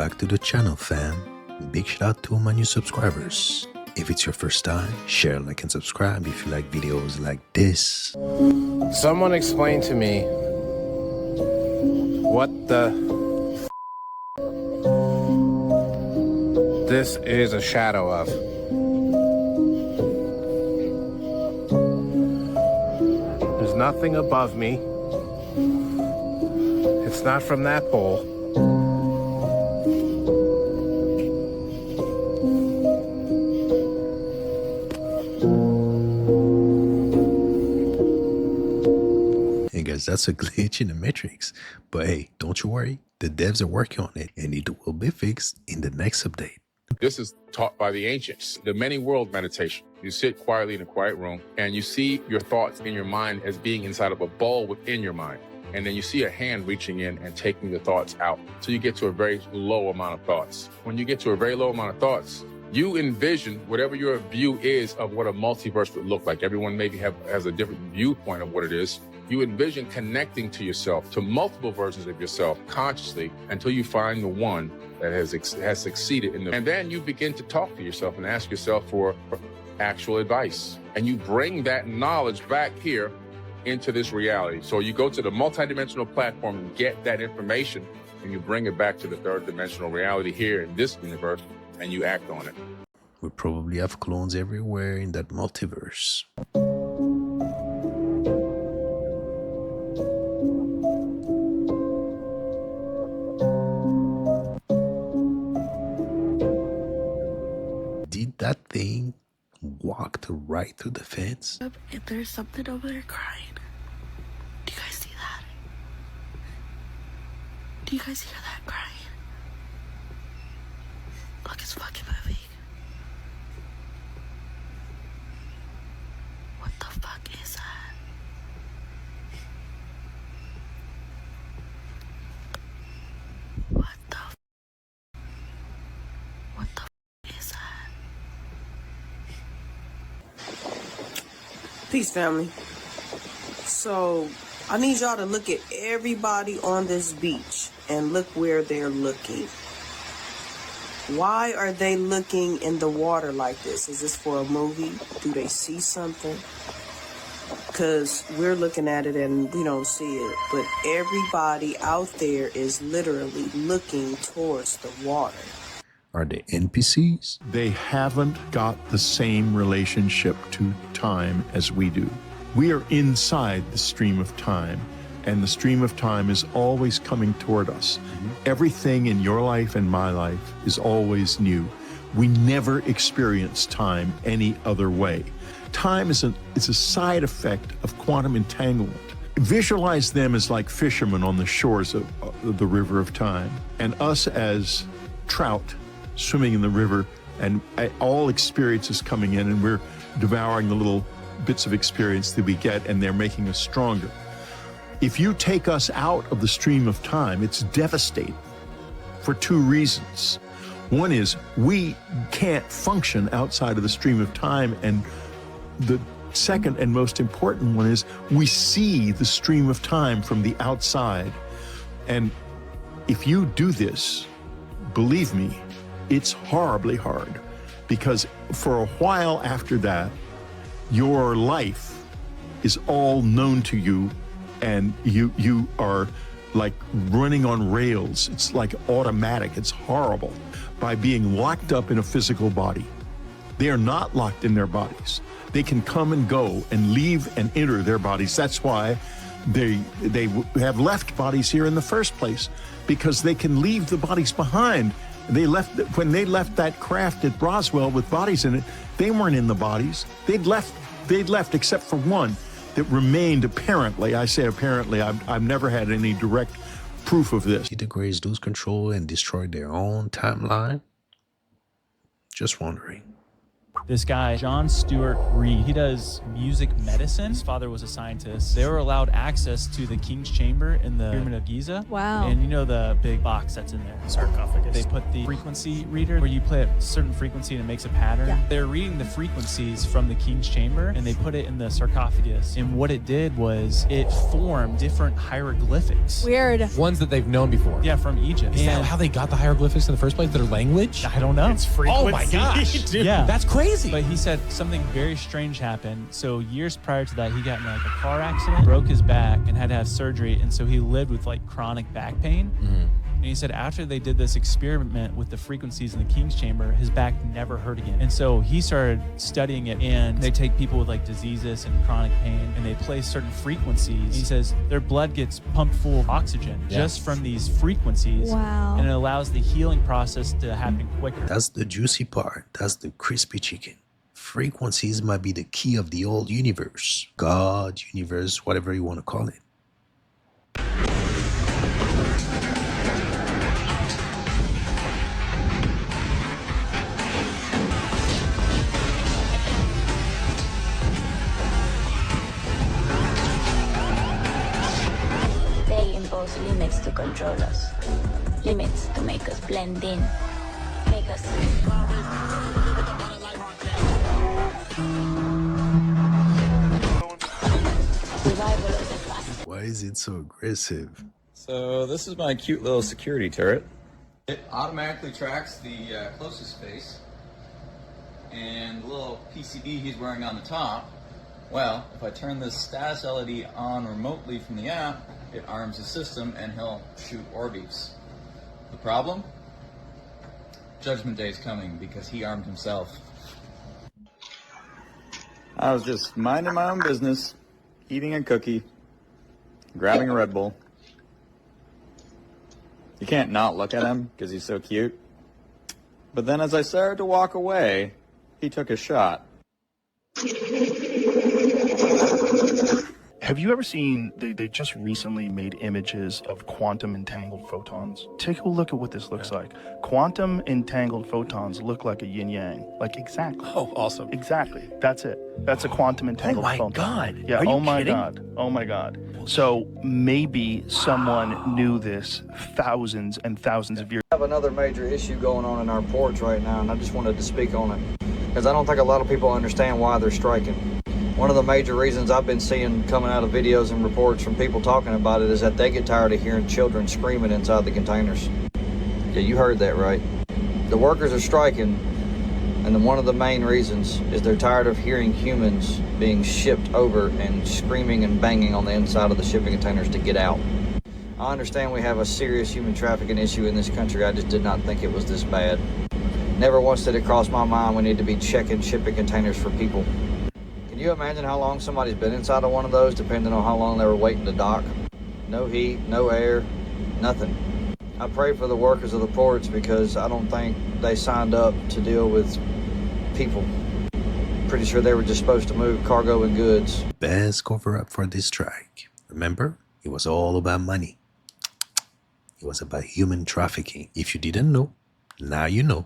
back to the channel, fam. Big shout out to my new subscribers. If it's your first time, share, like, and subscribe if you like videos like this. Someone explain to me what the this is a shadow of. There's nothing above me. It's not from that pole. Hey guys, that's a glitch in the Matrix. But hey, don't you worry. The devs are working on it and it will be fixed in the next update. This is taught by the ancients, the many world meditation. You sit quietly in a quiet room and you see your thoughts in your mind as being inside of a ball within your mind. And then you see a hand reaching in and taking the thoughts out. So you get to a very low amount of thoughts. When you get to a very low amount of thoughts, you envision whatever your view is of what a multiverse would look like. Everyone maybe has a different viewpoint of what it is. You envision connecting to yourself, to multiple versions of yourself consciously until you find the one that has succeeded in them. And then you begin to talk to yourself and ask yourself for actual advice. And you bring that knowledge back here into this reality. So you go to the multidimensional platform and get that information and you bring it back to the third dimensional reality here in this universe and you act on it. We probably have clones everywhere in that multiverse. Did that thing walk right through the fence? And there's something over there crying. Do you guys see that? Do you guys hear that crying? Look, it's fucking moving. What the fuck is that? What the is that? Peace, family. So, I need y'all to look at everybody on this beach and look where they're looking. Why are they looking in the water like this? Is this for a movie? Do they see something? Because we're looking at it and we don't see it. But everybody out there is literally looking towards the water. Are they NPCs? They haven't got the same relationship to time as we do. We are inside the stream of time, and the stream of time is always coming toward us. Everything in your life and my life is always new. We never experience time any other way. Time is a side effect of quantum entanglement. Visualize them as like fishermen on the shores of the river of time, and us as trout swimming in the river, and all experiences coming in, and we're devouring the little bits of experience that we get, and they're making us stronger. If you take us out of the stream of time, it's devastating for two reasons. One is we can't function outside of the stream of time, and the second and most important one is we see the stream of time from the outside. And if you do this, believe me, it's horribly hard, because for a while after that, your life is all known to you, and you are like running on rails. It's like automatic. It's horrible by being locked up in a physical body. They are not locked in their bodies. They can come and go and leave and enter their bodies. That's why they have left bodies here in the first place, because they can leave the bodies behind. When they left that craft at Roswell with bodies in it, they weren't in the bodies. They'd left except for one that remained apparently. I say apparently, I've never had any direct proof of this. Did the Greys lose control and destroy their own timeline? Just wondering. This guy, John Stewart Reed, he does music medicine. His father was a scientist. They were allowed access to the King's Chamber in the Pyramid of Giza. Wow. And you know the big box that's in there? Sarcophagus. They put the frequency reader where you play a certain frequency and it makes a pattern. Yeah. They're reading the frequencies from the King's Chamber and they put it in the sarcophagus. And what it did was it formed different hieroglyphics. Weird. Ones that they've known before. Yeah, from Egypt. Is that how they got the hieroglyphics in the first place? Their language? I don't know. It's frequency. Oh my gosh. Dude. Yeah. That's crazy. But he said something very strange happened. So years prior to that, he got in like a car accident, broke his back, and had to have surgery. And so he lived with like chronic back pain. And he said after they did this experiment with the frequencies in the King's Chamber, his back never hurt again. And so he started studying it, and they take people with like diseases and chronic pain, and they play certain frequencies. And he says their blood gets pumped full of oxygen just from these frequencies. Wow. And it allows the healing process to happen quicker. That's the juicy part. That's the crispy chicken. Frequencies might be the key of the old universe. God, universe, whatever you want to call it. They impose limits to control us. Limits to make us blend in. Make us... Survival of the fast. Why is it so aggressive? So this is my cute little security turret. It automatically tracks the closest face, and the little PCB he's wearing on the top. Well, if I turn this status LED on remotely from the app, it arms the system and he'll shoot Orbeez. The problem? Judgment Day is coming because he armed himself. I was just minding my own business, eating a cookie, grabbing a Red Bull. You can't not look at him because he's so cute. But then as I started to walk away, he took a shot. Have you ever seen, they just recently made images of quantum entangled photons? Take a look at what this looks like. Quantum entangled photons look like a yin yang. Like exactly. Oh, awesome. Exactly. That's it. That's a quantum entangled photon. Oh my God. Yeah, Are you oh my kidding? God. Oh my God. So maybe someone knew this thousands and thousands of years. We have another major issue going on in our ports right now, and I just wanted to speak on it because I don't think a lot of people understand why they're striking. One of the major reasons I've been seeing coming out of videos and reports from people talking about it is that they get tired of hearing children screaming inside the containers. Yeah, you heard that right. The workers are striking, and then one of the main reasons is they're tired of hearing humans being shipped over and screaming and banging on the inside of the shipping containers to get out. I understand we have a serious human trafficking issue in this country. I just did not think it was this bad. Never once did it cross my mind we need to be checking shipping containers for people. Can you imagine how long somebody's been inside of one of those, depending on how long they were waiting to dock? No heat, no air, nothing. I pray for the workers of the ports because I don't think they signed up to deal with people. Pretty sure they were just supposed to move cargo and goods. Best cover up for this strike. Remember, it was all about money. It was about human trafficking. If you didn't know, now you know.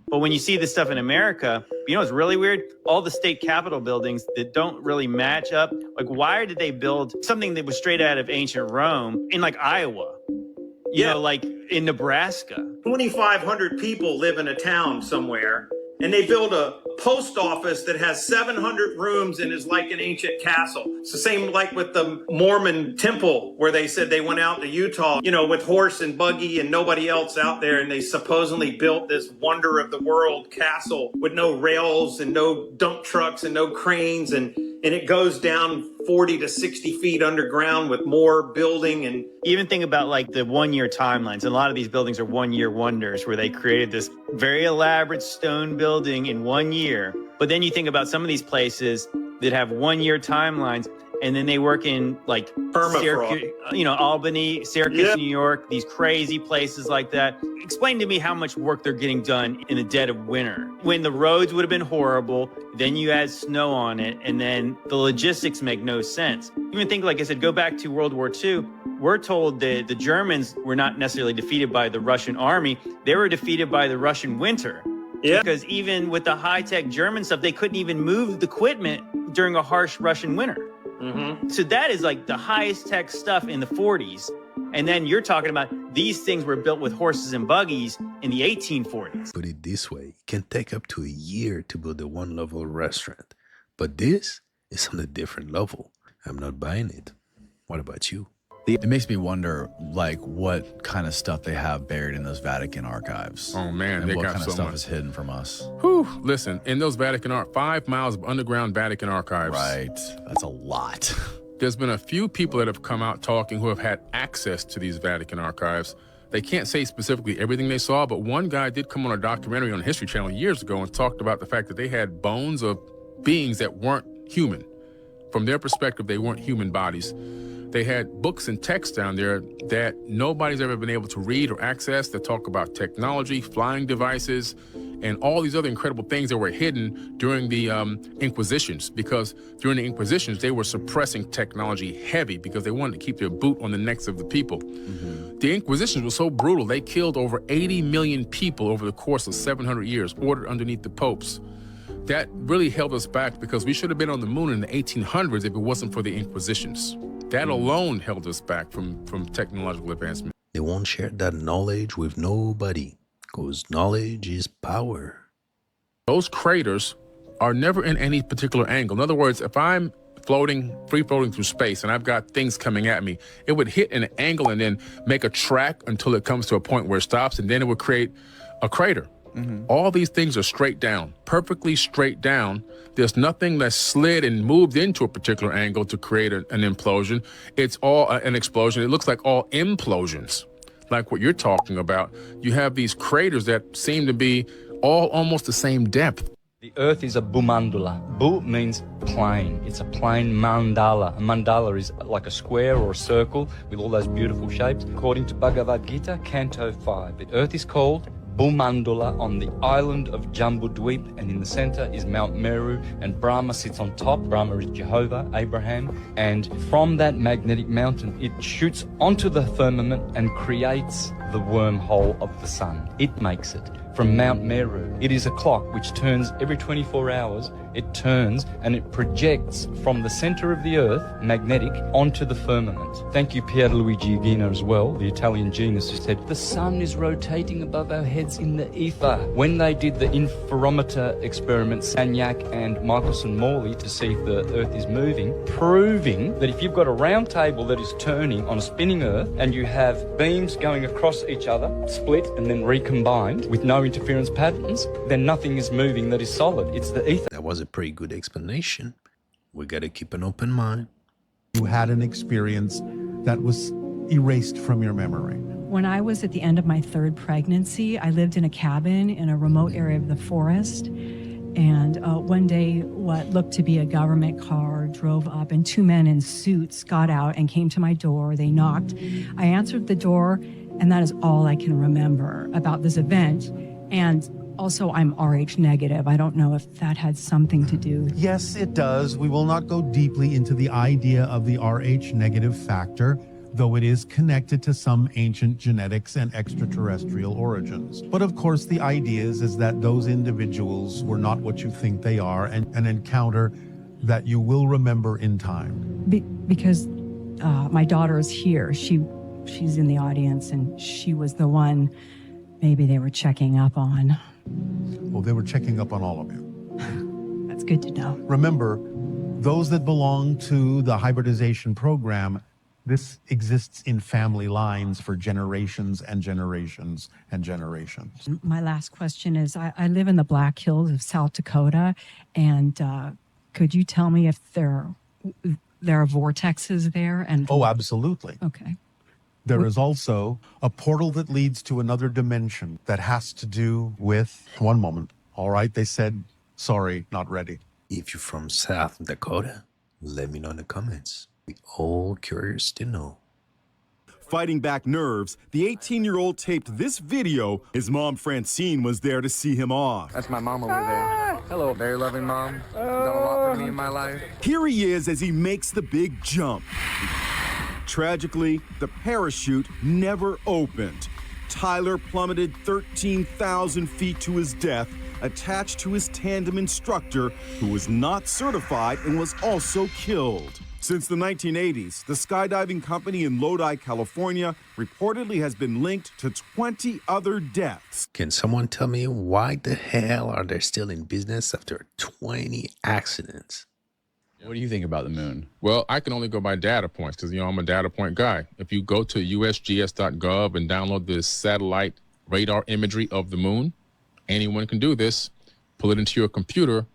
But when you see this stuff in America, you know what's really weird? All the state capitol buildings that don't really match up. Like, why did they build something that was straight out of ancient Rome in like Iowa? You know, like in Nebraska. 2,500 people live in a town somewhere, and they build a post office that has 700 rooms and is like an ancient castle. It's the same like with the Mormon temple where they said they went out to Utah, you know, with horse and buggy and nobody else out there, and they supposedly built this wonder of the world castle with no rails and no dump trucks and no cranes, and it goes down 40 to 60 feet underground with more building. And even think about like the 1 year timelines. A lot of these buildings are 1 year wonders where they created this very elaborate stone building in 1 year. But then you think about some of these places that have 1 year timelines, and then they work in like Syracuse, you know, Albany, Syracuse, New York, these crazy places like that. Explain to me how much work they're getting done in the dead of winter when the roads would have been horrible. Then you add snow on it, and then the logistics make no sense. Even think, like I said, go back to World War II. We're told that the Germans were not necessarily defeated by the Russian army. They were defeated by the Russian winter. Yeah. Because even with the high-tech German stuff, they couldn't even move the equipment during a harsh Russian winter. Mm-hmm. So that is like the highest tech stuff in the 40s. And then you're talking about these things were built with horses and buggies in the 1840s. Put it this way, it can take up to a year to build a one-level restaurant. But this is on a different level. I'm not buying it. What about you? It makes me wonder, like, what kind of stuff they have buried in those Vatican archives. Oh, man, and they what got kind so of stuff much. is hidden from us. Whew, listen, in those 5 miles of underground Vatican archives. Right, that's a lot. There's been a few people that have come out talking who have had access to these Vatican archives. They can't say specifically everything they saw, but one guy did come on a documentary on History Channel years ago and talked about the fact that they had bones of beings that weren't human. From their perspective, they weren't human bodies. They had books and texts down there that nobody's ever been able to read or access that talk about technology, flying devices, and all these other incredible things that were hidden during the Inquisitions. Because during the Inquisitions, they were suppressing technology heavy because they wanted to keep their boot on the necks of the people. Mm-hmm. The Inquisitions were so brutal, they killed over 80 million people over the course of 700 years, ordered underneath the popes. That really held us back because we should have been on the moon in the 1800s if it wasn't for the Inquisitions. That alone held us back from technological advancement. They won't share that knowledge with nobody, because knowledge is power. Those craters are never in any particular angle. In other words, if I'm free floating through space and I've got things coming at me, it would hit an angle and then make a track until it comes to a point where it stops, and then it would create a crater. Mm-hmm. All these things are straight down, perfectly straight down. There's nothing that slid and moved into a particular angle to create an implosion. It's all an explosion. It looks like all implosions, like what you're talking about. You have these craters that seem to be all almost the same depth. The Earth is a bhumandala. Bu means plane. It's a plane mandala. A mandala is like a square or a circle with all those beautiful shapes. According to Bhagavad Gita, Canto 5, the Earth is called Bhumandala on the island of Jambudweep, and in the center is Mount Meru, and Brahma sits on top. Brahma is Jehovah, Abraham, and from that magnetic mountain, it shoots onto the firmament and creates the wormhole of the sun. It makes it. From Mount Meru, it is a clock which turns every 24 hours. It turns and it projects from the center of the Earth, magnetic, onto the firmament. Thank you, Pierluigi Gino, as well, the Italian genius, who said, the sun is rotating above our heads in the ether. When they did the interferometer experiment, Sagnac and Michelson-Morley, to see if the Earth is moving, proving that if you've got a round table that is turning on a spinning Earth, and you have beams going across each other, split and then recombined with no interference patterns, then nothing is moving that is solid. It's the ether. That was a pretty good explanation. We gotta keep an open mind. You had an experience that was erased from your memory. When I was at the end of my third pregnancy, I lived in a cabin in a remote area of the forest. And one day, what looked to be a government car drove up, and two men in suits got out and came to my door. They knocked. I answered the door, and that is all I can remember about this event. And also, I'm Rh negative. I don't know if that had something to do. Yes, it does. We will not go deeply into the idea of the Rh negative factor, though it is connected to some ancient genetics and extraterrestrial origins. But of course, the idea is that those individuals were not what you think they are, and an encounter that you will remember in time. Because my daughter is here. She's in the audience, and she was the one maybe they were checking up on. Well, they were checking up on all of you. That's good to know. Remember, those that belong to the hybridization program, this exists in family lines for generations and generations and generations. My last question is, I live in the Black Hills of South Dakota, and could you tell me if there are vortexes there? And oh, absolutely. Okay. There is also a portal that leads to another dimension that has to do with... One moment. All right, they said, sorry, not ready. If you're from South Dakota, let me know in the comments. We're all curious to know. Fighting back nerves, the 18-year-old taped this video. His mom, Francine, was there to see him off. That's my mom over there. Hello, very loving mom. Done a lot for me in my life. Here he is as he makes the big jump. Tragically, the parachute never opened. Tyler plummeted 13,000 feet to his death attached to his tandem instructor, who was not certified and was also killed. Since the 1980s, the skydiving company in Lodi, California, reportedly has been linked to 20 other deaths. Can someone tell me why the hell are they still in business after 20 accidents? What do you think about the moon? Well, I can only go by data points because, I'm a data point guy. If you go to usgs.gov and download this satellite radar imagery of the moon, anyone can do this. Pull it into your computer.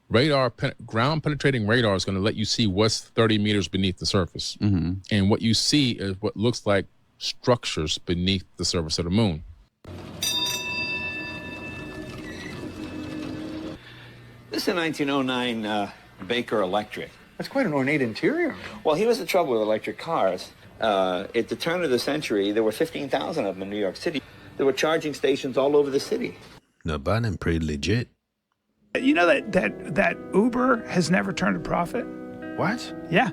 Ground penetrating radar is going to let you see what's 30 meters beneath the surface. And what you see is what looks like structures beneath the surface of the moon. This is a 1909 Baker Electric. That's quite an ornate interior. Well, here's the trouble with electric cars. At the turn of the century, there were 15,000 of them in New York City. There were charging stations all over the city. Not bad and pretty legit. You know that Uber has never turned a profit? What? Yeah.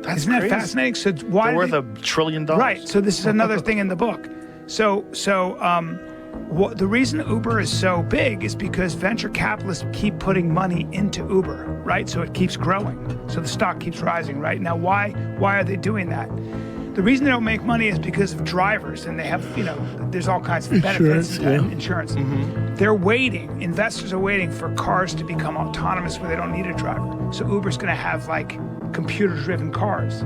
Isn't that fascinating? So why they're worth $1 trillion. Right. So this is another thing in the book. The reason Uber is so big is because venture capitalists keep putting money into Uber, right? So it keeps growing. So the stock keeps rising, right? Now, why are they doing that? The reason they don't make money is because of drivers, and they have, there's all kinds of benefits and insurance. They're waiting, investors are waiting for cars to become autonomous where they don't need a driver. So Uber's gonna have computer-driven cars.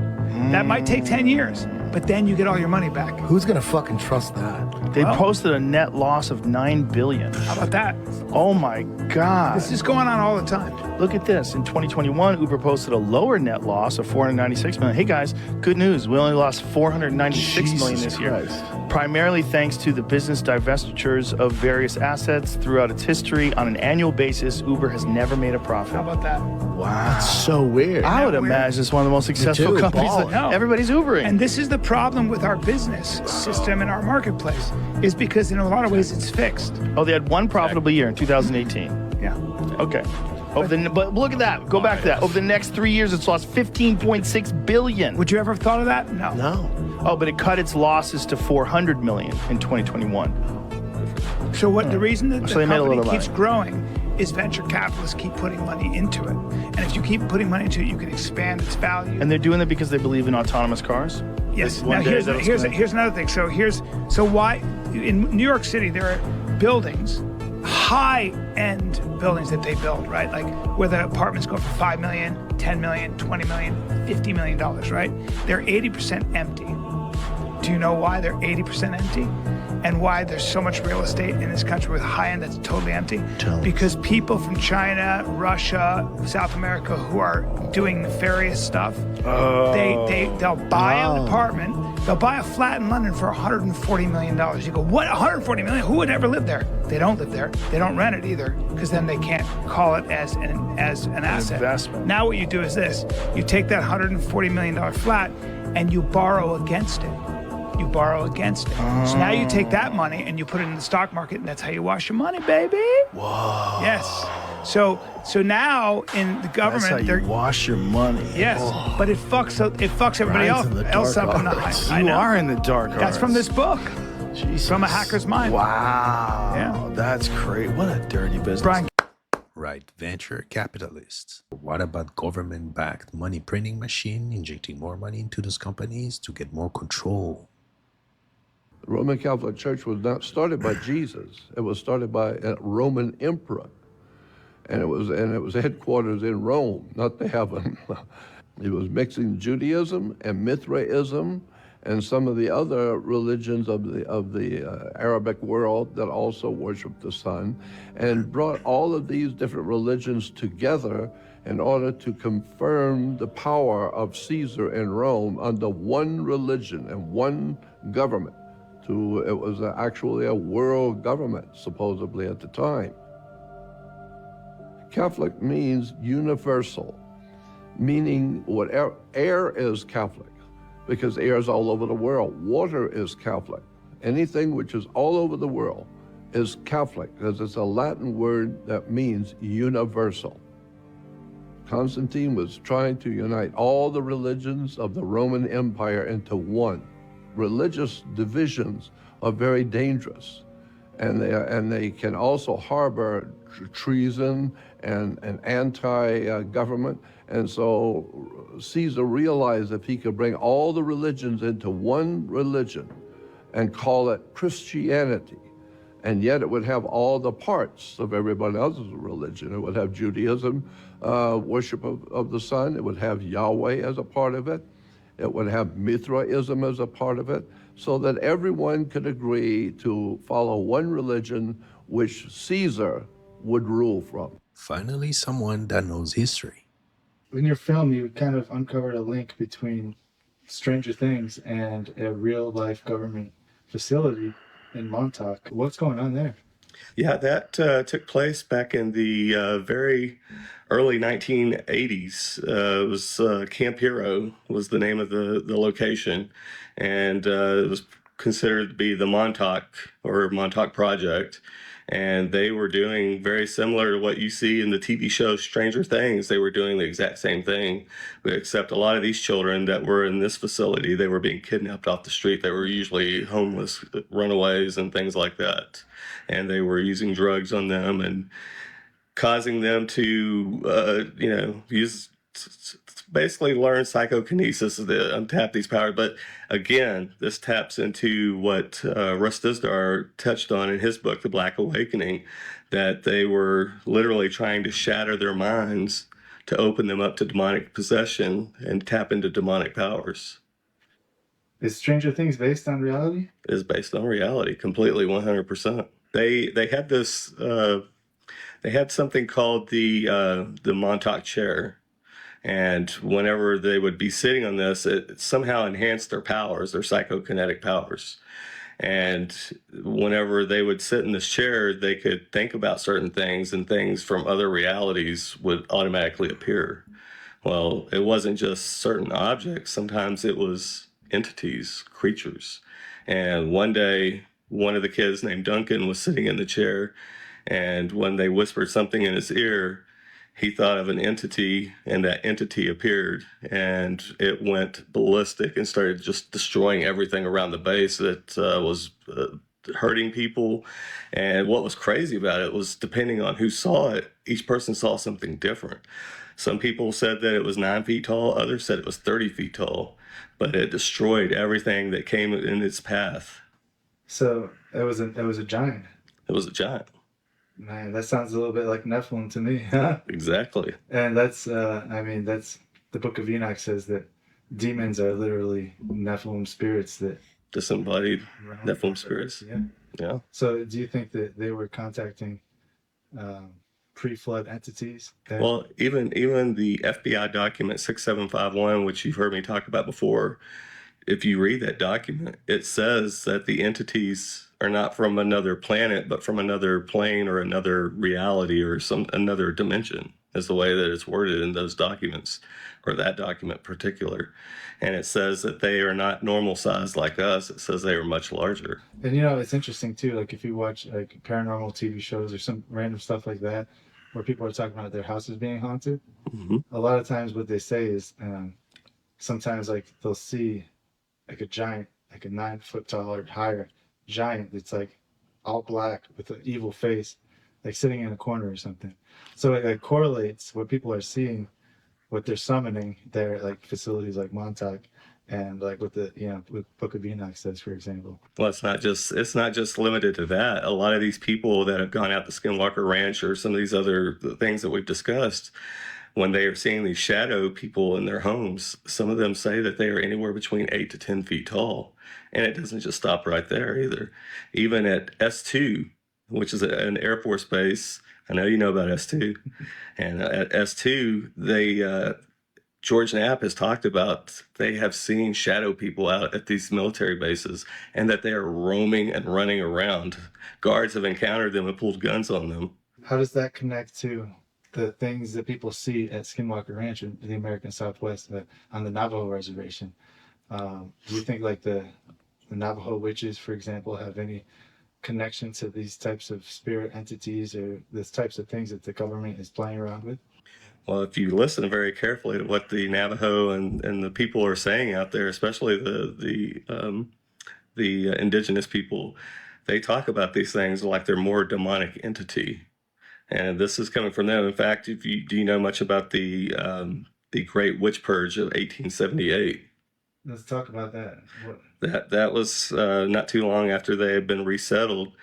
That might take 10 years, but then you get all your money back. Who's gonna fucking trust that? They posted a net loss of $9 billion. How about that? Oh my God. This is going on all the time. Look at this. In 2021, Uber posted a lower net loss of $496 million. Hey guys, good news. We only lost $496 million this year. Primarily thanks to the business divestitures of various assets throughout its history. On an annual basis, Uber has never made a profit. How about that? Wow. That's so weird. I would imagine it's one of the most successful companies that everybody's Ubering. And this is the problem with our business system and our marketplace, is because in a lot of ways it's fixed. Oh, they had one profitable year in 2018. Yeah. Okay. But look at that. Go back to that. Over the next 3 years, it's lost $15.6 billion. Would you ever have thought of that? No. No. Oh, but it cut its losses to $400 million in 2021. So the reason that So the they made a company little keeps money. growing is venture capitalists keep putting money into it. And if you keep putting money into it, you can expand its value. And they're doing it because they believe in autonomous cars? Yes. Like, Now here's another thing. So why in New York City there are buildings, high-end buildings that they build, right? Like where the apartments go for $5 million, $10 million, $20 million, $50 million, right? They're 80% empty. Do you know why they're 80% empty? And why there's so much real estate in this country with high-end that's totally empty? Because people from China, Russia, South America who are doing nefarious stuff, they'll buy an apartment, they'll buy a flat in London for $140 million. You go, what, $140 million? Who would ever live there? They don't live there. They don't rent it either, because then they can't call it as an asset. Investment. Now what you do is this. You take that $140 million flat and you borrow against it. You borrow against it. So now you take that money and you put it in the stock market, and that's how you wash your money, baby. Whoa. Yes. So now in the government, That's how you wash your money. Yes, but it fucks everybody else up in the high. You are in the dark arts. That's from this book. Jesus. From a hacker's mind. Wow. Yeah. That's great. What a dirty business. Brian. Right, venture capitalists. What about government-backed money printing machine injecting more money into those companies to get more control? The Roman Catholic Church was not started by Jesus. It was started by a Roman emperor. And it was headquarters in Rome, not the heaven. It was mixing Judaism and Mithraism and some of the other religions of the Arabic world that also worship the sun, and brought all of these different religions together in order to confirm the power of Caesar in Rome under one religion and one government. It was actually a world government, supposedly at the time. Catholic means universal, meaning whatever, air is Catholic, because air is all over the world. Water is Catholic. Anything which is all over the world is Catholic, because it's a Latin word that means universal. Constantine was trying to unite all the religions of the Roman Empire into one. Religious divisions are very dangerous. and they can also harbor treason and anti-government. And so Caesar realized if he could bring all the religions into one religion and call it Christianity, and yet it would have all the parts of everybody else's religion. It would have Judaism, worship of the sun. It would have Yahweh as a part of it. It would have Mithraism as a part of it, so that everyone could agree to follow one religion which Caesar would rule from. Finally, someone that knows history. In your film, you kind of uncovered a link between Stranger Things and a real-life government facility in Montauk. What's going on there? Yeah, that took place back in the very early 1980s. It was Camp Hero was the name of the location, and it was considered to be the Montauk Project. And they were doing very similar to what you see in the TV show Stranger Things. They were doing the exact same thing, except a lot of these children that were in this facility, they were being kidnapped off the street. They were usually homeless, runaways, and things like that. And they were using drugs on them and causing them to, basically learn psychokinesis to untap these powers. But again, this taps into what Russ Dizdar touched on in his book, The Black Awakening, that they were literally trying to shatter their minds to open them up to demonic possession and tap into demonic powers. Is Stranger Things based on reality? It is based on reality, completely, 100%. They had this, they had something called the Montauk chair. And whenever they would be sitting on this, it somehow enhanced their powers, their psychokinetic powers. And whenever they would sit in this chair, they could think about certain things, and things from other realities would automatically appear. Well, it wasn't just certain objects. Sometimes it was entities, creatures. And one day, one of the kids named Duncan was sitting in the chair, and when they whispered something in his ear, he thought of an entity, and that entity appeared, and it went ballistic and started just destroying everything around the base that was hurting people. And what was crazy about it was, depending on who saw it, each person saw something different. Some people said that it was 9 feet tall, others said it was 30 feet tall, but it destroyed everything that came in its path. So it was a giant. It was a giant. Man, that sounds a little bit like Nephilim to me, huh? Exactly. And that's the Book of Enoch says that demons are literally Nephilim spirits that disembodied Nephilim spirits. Yeah. Yeah. So do you think that they were contacting pre-flood entities? Well, even the FBI document 6751, which you've heard me talk about before, if you read that document, it says that the entities are not from another planet, but from another plane or another reality or another dimension, is the way that it's worded in those documents, or that document in particular. And it says that they are not normal sized like us. It says they are much larger. And it's interesting too, like if you watch like paranormal TV shows or some random stuff like that, where people are talking about their houses being haunted, a lot of times what they say is sometimes like they'll see like a giant, like a 9 foot tall or higher giant that's like all black with an evil face, like sitting in a corner or something. So it correlates what people are seeing, what they're summoning there, like facilities like Montauk, and like what the what Book of Enoch says, for example. Well, it's not just limited to that. A lot of these people that have gone out to Skinwalker Ranch or some of these other things that we've discussed, when they are seeing these shadow people in their homes, some of them say that they are anywhere between 8 to 10 feet tall. And it doesn't just stop right there either. Even at S2, which is an Air Force base, I know you know about S2, and at S2, George Knapp has talked about they have seen shadow people out at these military bases, and that they are roaming and running around. Guards have encountered them and pulled guns on them. How does that connect to the things that people see at Skinwalker Ranch in the American Southwest on the Navajo reservation? Do you think like the Navajo witches, for example, have any connection to these types of spirit entities or these types of things that the government is playing around with? Well, if you listen very carefully to what the Navajo and the people are saying out there, especially the indigenous people, they talk about these things like they're more demonic entity. And this is coming from them. In fact, do you know much about the Great Witch Purge of 1878? Let's talk about that. That was not too long after they had been resettled,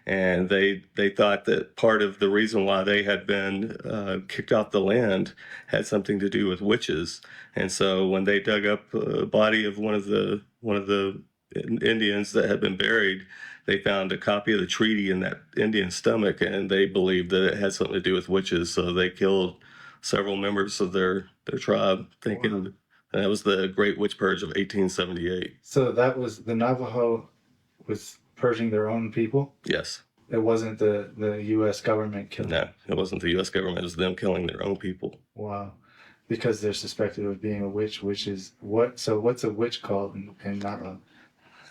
and they thought that part of the reason why they had been kicked off the land had something to do with witches. And so when they dug up a body of one of the Indians that had been buried, they found a copy of the treaty in that Indian stomach, and they believed that it had something to do with witches. So they killed several members of their tribe, thinking that was the Great Witch Purge of 1878. So that was the Navajo was purging their own people? Yes. It wasn't the U.S. government killing No, it wasn't the U.S. government. It was them killing their own people. Wow. Because they're suspected of being a witch, which is what? So what's a witch called in Navajo?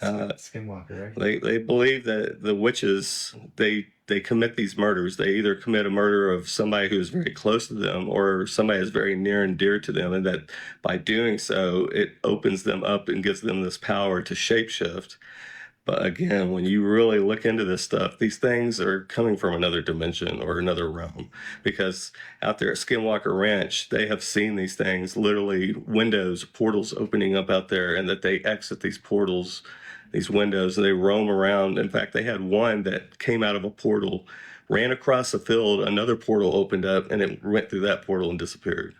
Skinwalker, right? They believe that the witches, they commit these murders. They either commit a murder of somebody who's very close to them or somebody who's very near and dear to them, and that by doing so, it opens them up and gives them this power to shapeshift. But again, when you really look into this stuff, these things are coming from another dimension or another realm. Because out there at Skinwalker Ranch, they have seen these things, literally windows, portals opening up out there, and that they exit these portals, these windows, and they roam around. In fact, they had one that came out of a portal, ran across a field, another portal opened up, and it went through that portal and disappeared.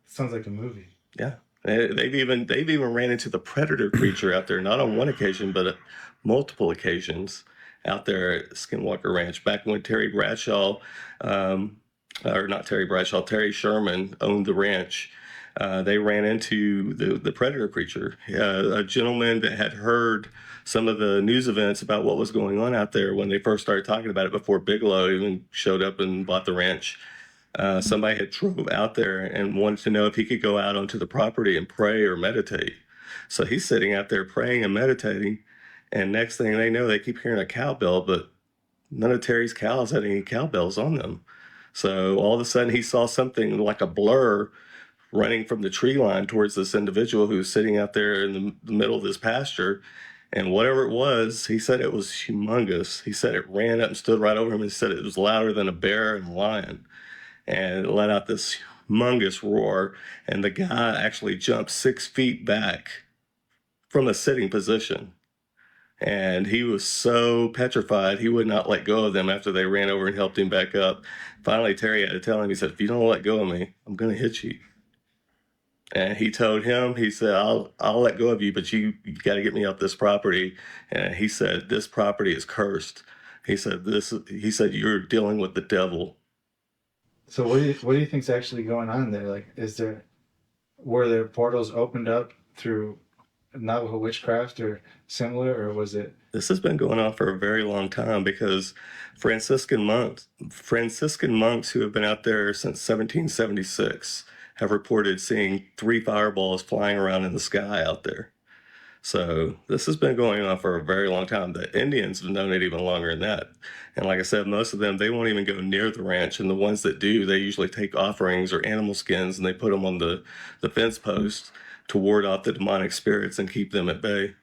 Sounds like a movie. Yeah. They've even ran into the predator creature out there, not on one occasion, but multiple occasions out there at Skinwalker Ranch. Back when Terry Bradshaw, Terry Sherman owned the ranch, they ran into the predator creature. A gentleman that had heard some of the news events about what was going on out there when they first started talking about it before Bigelow even showed up and bought the ranch. Somebody had drove out there and wanted to know if he could go out onto the property and pray or meditate. So he's sitting out there praying and meditating, and next thing they know, they keep hearing a cowbell, but none of Terry's cows had any cowbells on them. So all of a sudden he saw something like a blur running from the tree line towards this individual who's sitting out there in the middle of this pasture. And whatever it was, he said it was humongous. He said it ran up and stood right over him and said it was louder than a bear and a lion. And it let out this humongous roar, and the guy actually jumped 6 feet back from a sitting position. And he was so petrified, he would not let go of them after they ran over and helped him back up. Finally, Terry had to tell him, he said, if you don't let go of me, I'm going to hit you. And he told him, he said, I'll let go of you, but you got to get me off this property. And he said, this property is cursed. He said, you're dealing with the devil. So what do you think's actually going on there? Like, were there portals opened up through Navajo witchcraft or similar, or was it? This has been going on for a very long time because Franciscan monks who have been out there since 1776 have reported seeing 3 fireballs flying around in the sky out there. So this has been going on for a very long time. The Indians have known it even longer than that. And like I said, most of them, they won't even go near the ranch. And the ones that do, they usually take offerings or animal skins and they put them on the fence post to ward off the demonic spirits and keep them at bay.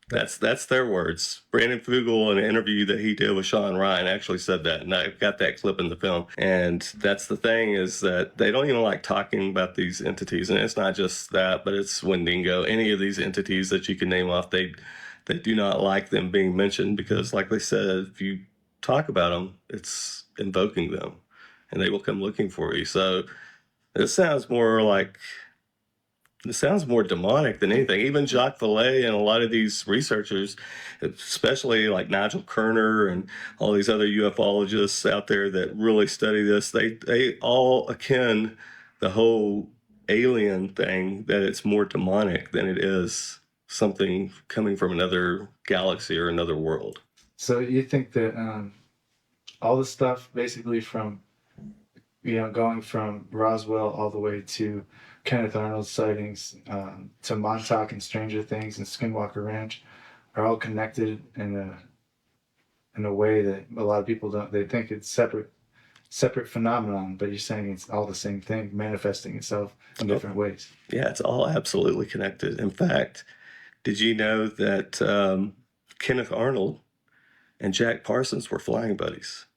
That's their words. Brandon Fugel, in an interview that he did with Sean Ryan, actually said that, and I've got that clip in the film. And that's the thing, is that they don't even like talking about these entities. And it's not just that, but it's Wendigo. Any of these entities that you can name off, they do not like them being mentioned because, like they said, if you talk about them, it's invoking them, and they will come looking for you. So this sounds more demonic than anything. Even Jacques Vallée and a lot of these researchers, especially like Nigel Kerner and all these other ufologists out there that really study this, they all akin the whole alien thing, that it's more demonic than it is something coming from another galaxy or another world. So you think that all the stuff basically from, going from Roswell all the way to Kenneth Arnold's sightings, to Montauk and Stranger Things and Skinwalker Ranch, are all connected in a way that a lot of people don't. They think it's separate phenomenon, but you're saying it's all the same thing, manifesting itself in different ways. Yeah, it's all absolutely connected. In fact, did you know that Kenneth Arnold and Jack Parsons were flying buddies.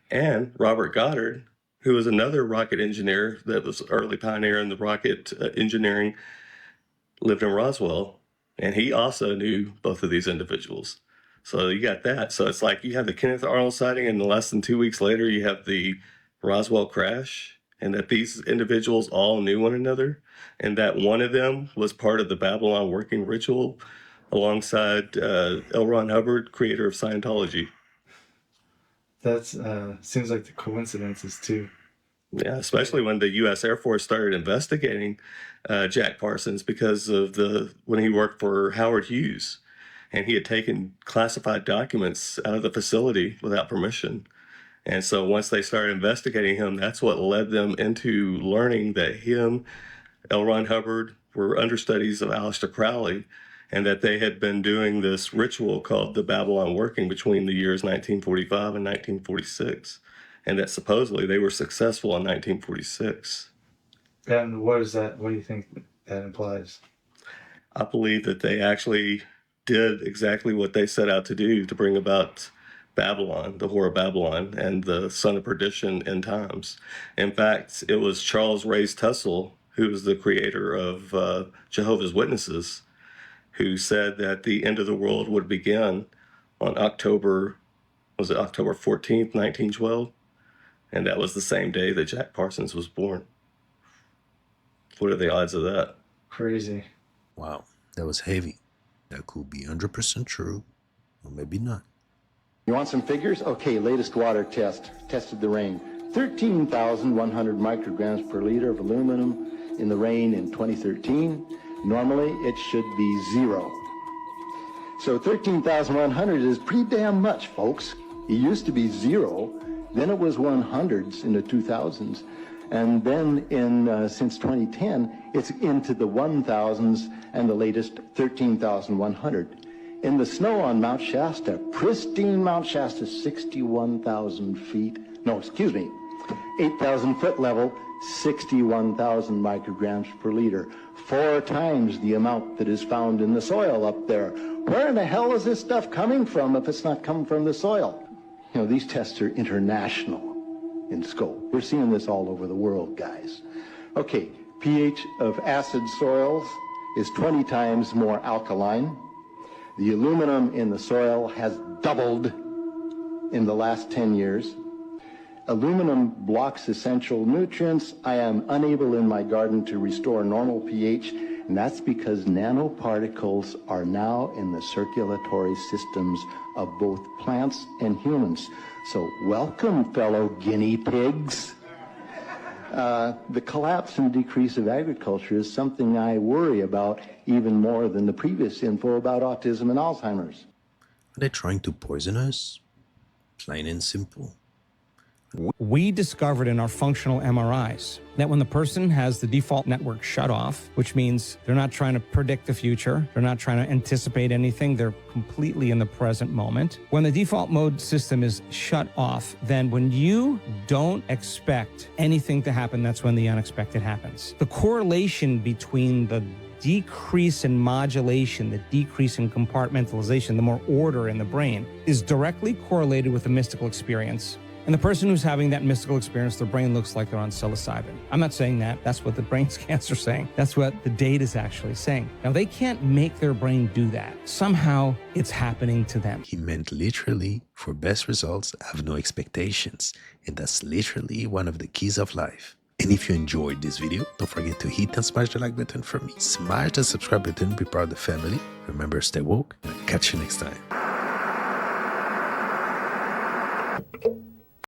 And Robert Goddard, who was another rocket engineer that was early pioneer in the rocket engineering, lived in Roswell, and he also knew both of these individuals. So you got that. So it's like you have the Kenneth Arnold sighting, and less than 2 weeks later, you have the Roswell crash, and that these individuals all knew one another, and that one of them was part of the Babylon working ritual alongside L. Ron Hubbard, creator of Scientology. That's seems like the coincidences too. Yeah, especially when the U.S. Air Force started investigating Jack Parsons because of when he worked for Howard Hughes, and he had taken classified documents out of the facility without permission. And so once they started investigating him, that's what led them into learning that him, L. Ron Hubbard, were understudies of Aleister Crowley, and that they had been doing this ritual called the Babylon Working between the years 1945 and 1946, and that supposedly they were successful in 1946. And what is that? What do you think that implies? I believe that they actually did exactly what they set out to do, to bring about Babylon, the Whore of Babylon, and the Son of Perdition end times. In fact, it was Charles Race Tussle, who was the creator of Jehovah's Witnesses, who said that the end of the world would begin on October 14th, 1912? And that was the same day that Jack Parsons was born. What are the odds of that? Crazy. Wow, that was heavy. That could be 100% true, or maybe not. You want some figures? Okay, latest water test. Tested the rain. 13,100 micrograms per liter of aluminum in the rain in 2013. Normally, it should be 0. So 13,100 is pretty damn much, folks. It used to be 0, then it was 100s in the 2000s, and then since 2010, it's into the 1,000s and the latest 13,100. In the snow on Mount Shasta, pristine Mount Shasta, 61,000 feet. No, excuse me, 8,000 foot level, 61,000 micrograms per liter. 4 times the amount that is found in the soil up there. Where in the hell is this stuff coming from if it's not coming from the soil? You know, these tests are international in scope. We're seeing this all over the world, guys. Okay, pH of acid soils is 20 times more alkaline. The aluminum in the soil has doubled in the last 10 years. Aluminum blocks essential nutrients. I am unable in my garden to restore normal pH, and that's because nanoparticles are now in the circulatory systems of both plants and humans. So welcome, fellow guinea pigs. The collapse and decrease of agriculture is something I worry about even more than the previous info about autism and Alzheimer's. Are they trying to poison us? Plain and simple. We discovered in our functional MRIs that when the person has the default network shut off, which means they're not trying to predict the future, they're not trying to anticipate anything, they're completely in the present moment. When the default mode system is shut off, then when you don't expect anything to happen, that's when the unexpected happens. The correlation between the decrease in modulation, the decrease in compartmentalization, the more order in the brain, is directly correlated with the mystical experience. And the person who's having that mystical experience, their brain looks like they're on psilocybin. I'm not saying that. That's what the brain scans are saying. That's what the data is actually saying. Now, they can't make their brain do that. Somehow, it's happening to them. He meant literally, for best results, have no expectations. And that's literally one of the keys of life. And if you enjoyed this video, don't forget to hit and smash the like button for me. Smash the subscribe button, be part of the family. Remember, stay woke, and I'll catch you next time.